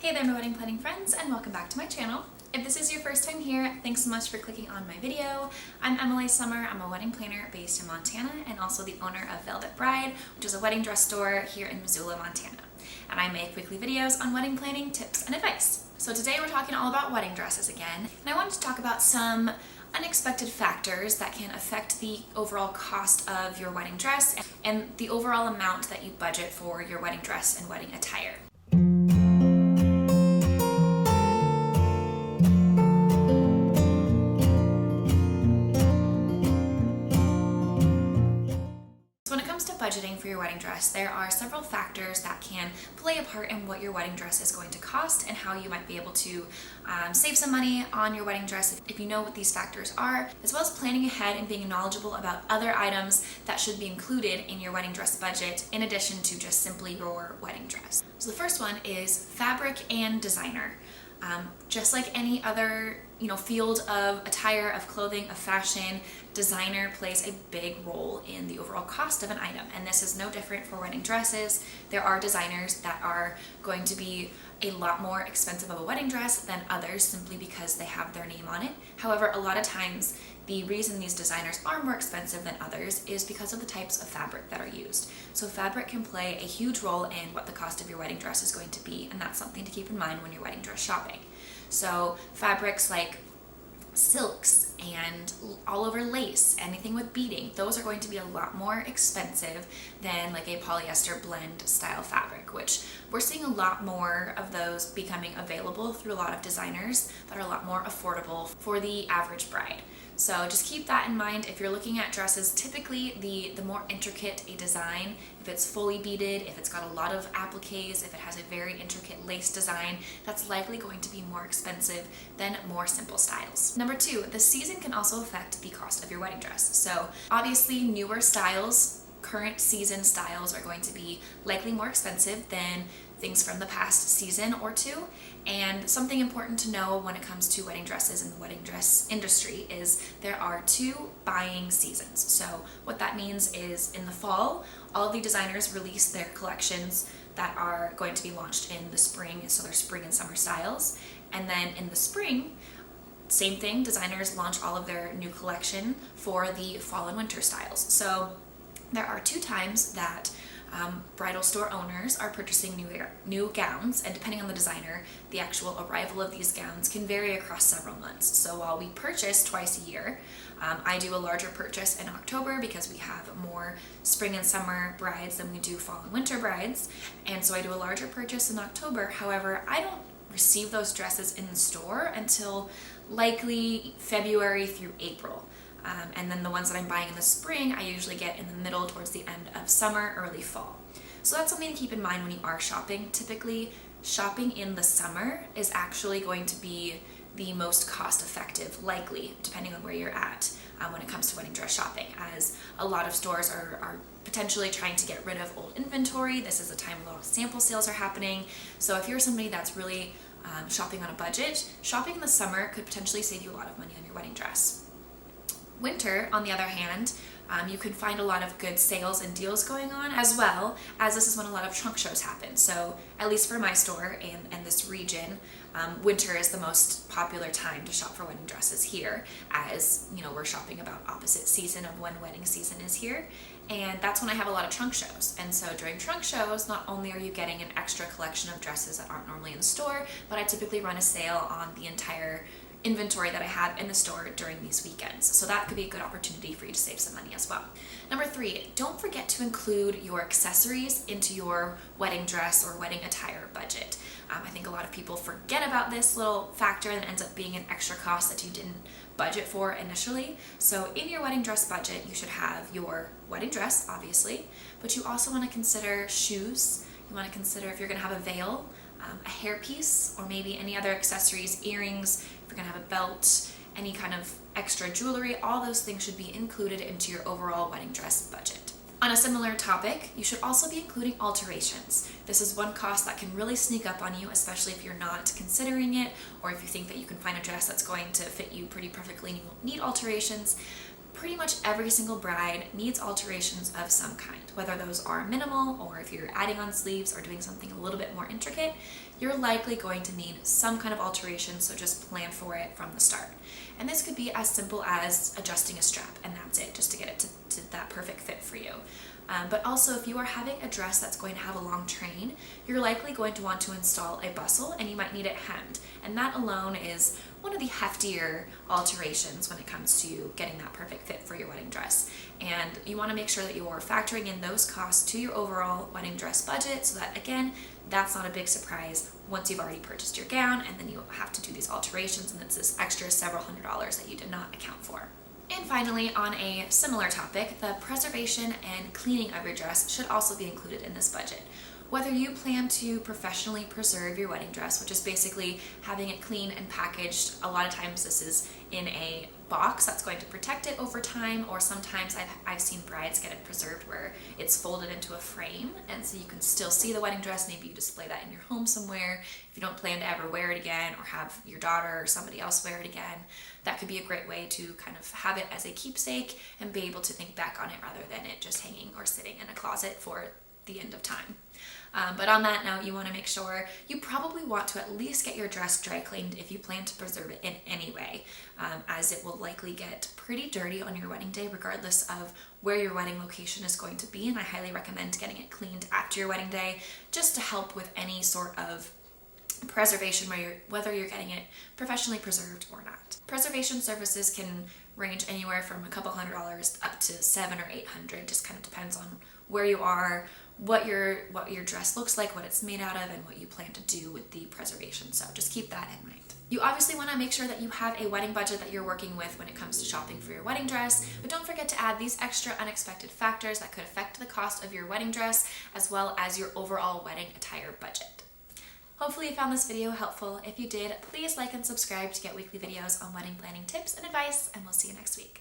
Hey there my wedding planning friends, and welcome back to my channel. If this is your first time here, thanks so much for clicking on my video. I'm Emily Summer. I'm a wedding planner based in Montana and also the owner of Velvet Bride, which is a wedding dress store here in Missoula, Montana. And I make weekly videos on wedding planning tips and advice. So today we're talking all about wedding dresses again, and I wanted to talk about some unexpected factors that can affect the overall cost of your wedding dress and the overall amount that you budget for your wedding dress and wedding attire. Budgeting for your wedding dress, there are several factors that can play a part in what your wedding dress is going to cost and how you might be able to save some money on your wedding dress if you know what these factors are, as well as planning ahead and being knowledgeable about other items that should be included in your wedding dress budget in addition to just simply your wedding dress. So the first one is fabric and designer. Just like any other field of attire, of clothing, of fashion, designer plays a big role in the overall cost of an item, and this is no different for wedding dresses. There are designers that are going to be a lot more expensive of a wedding dress than others simply because they have their name on it. However, a lot of times the reason these designers are more expensive than others is because of the types of fabric that are used. So fabric can play a huge role in what the cost of your wedding dress is going to be, and that's something to keep in mind when you're wedding dress shopping. So fabrics like silks and all over lace, anything with beading, those are going to be a lot more expensive than like a polyester blend style fabric, which we're seeing a lot more of those becoming available through a lot of designers that are a lot more affordable for the average bride. So just keep that in mind if you're looking at dresses. Typically the more intricate a design, if it's fully beaded, if it's got a lot of appliques, if it has a very intricate lace design, that's likely going to be more expensive than more simple styles. Number two, the season can also affect the cost of your wedding dress. So obviously newer styles, current season styles are going to be likely more expensive than things from the past season or two. And something important to know when it comes to wedding dresses in the wedding dress industry is there are two buying seasons. So what that means is in the fall, all of the designers release their collections that are going to be launched in the spring, so their spring and summer styles. And then in the spring, same thing, designers launch all of their new collection for the fall and winter styles. So there are two times that bridal store owners are purchasing new gowns, and depending on the designer, the actual arrival of these gowns can vary across several months. So while we purchase twice a year, I do a larger purchase in October because we have more spring and summer brides than we do fall and winter brides, and so I do a larger purchase in October. However, I don't receive those dresses in the store until likely February through April. And then the ones that I'm buying in the spring, I usually get in the middle towards the end of summer, early fall. So that's something to keep in mind when you are shopping. Typically, shopping in the summer is actually going to be the most cost effective, likely, depending on where you're at when it comes to wedding dress shopping, as a lot of stores are potentially trying to get rid of old inventory. This is a time a lot of sample sales are happening. So if you're somebody that's really shopping on a budget, shopping in the summer could potentially save you a lot of money on your wedding dress. Winter, on the other hand, you can find a lot of good sales and deals going on, as well as this is when a lot of trunk shows happen. So at least for my store and this region, winter is the most popular time to shop for wedding dresses here, as we're shopping about opposite season of when wedding season is here, and that's when I have a lot of trunk shows. And so during trunk shows, not only are you getting an extra collection of dresses that aren't normally in the store, but I typically run a sale on the entire inventory that I have in the store during these weekends. So that could be a good opportunity for you to save some money as well. Number three, don't forget to include your accessories into your wedding dress or wedding attire budget. I think a lot of people forget about this little factor and it ends up being an extra cost that you didn't budget for initially. So in your wedding dress budget, you should have your wedding dress, obviously, but you also want to consider shoes. You want to consider if you're going to have a veil, a hairpiece, or maybe any other accessories, earrings, if you're going to have a belt, any kind of extra jewelry. All those things should be included into your overall wedding dress budget. On a similar topic, you should also be including alterations. This is one cost that can really sneak up on you, especially if you're not considering it, or if you think that you can find a dress that's going to fit you pretty perfectly and you won't need alterations. Pretty much every single bride needs alterations of some kind, whether those are minimal or if you're adding on sleeves or doing something a little bit more intricate, you're likely going to need some kind of alteration, so just plan for it from the start. And this could be as simple as adjusting a strap, and that's it, just to get it to that perfect fit for you. But also, if you are having a dress that's going to have a long train, you're likely going to want to install a bustle, and you might need it hemmed. And that alone is one of the heftier alterations when it comes to getting that perfect fit for your wedding dress. And you want to make sure that you're factoring in those costs to your overall wedding dress budget, so that, again, that's not a big surprise once you've already purchased your gown and then you have to do these alterations, and it's this extra several $100s that you did not account for. And finally, on a similar topic, the preservation and cleaning of your dress should also be included in this budget. Whether you plan to professionally preserve your wedding dress, which is basically having it clean and packaged, a lot of times this is in a box that's going to protect it over time, or sometimes I've seen brides get it preserved where it's folded into a frame, and so you can still see the wedding dress. Maybe you display that in your home somewhere. If you don't plan to ever wear it again, or have your daughter or somebody else wear it again, that could be a great way to kind of have it as a keepsake and be able to think back on it rather than it just hanging or sitting in a closet for the end of time. But on that note, you want to make sure you probably want to at least get your dress dry cleaned if you plan to preserve it in any way, as it will likely get pretty dirty on your wedding day regardless of where your wedding location is going to be. And I highly recommend getting it cleaned after your wedding day, just to help with any sort of preservation, whether you're getting it professionally preserved or not. Preservation services can range anywhere from a couple $100s up to $700 or $800. Just kind of depends on where you are, what your dress looks like, what it's made out of, and what you plan to do with the preservation. So just keep that in mind. You obviously want to make sure that you have a wedding budget that you're working with when it comes to shopping for your wedding dress, but don't forget to add these extra unexpected factors that could affect the cost of your wedding dress as well as your overall wedding attire budget. Hopefully you found this video helpful. If you did, please like and subscribe to get weekly videos on wedding planning tips and advice, and we'll see you next week.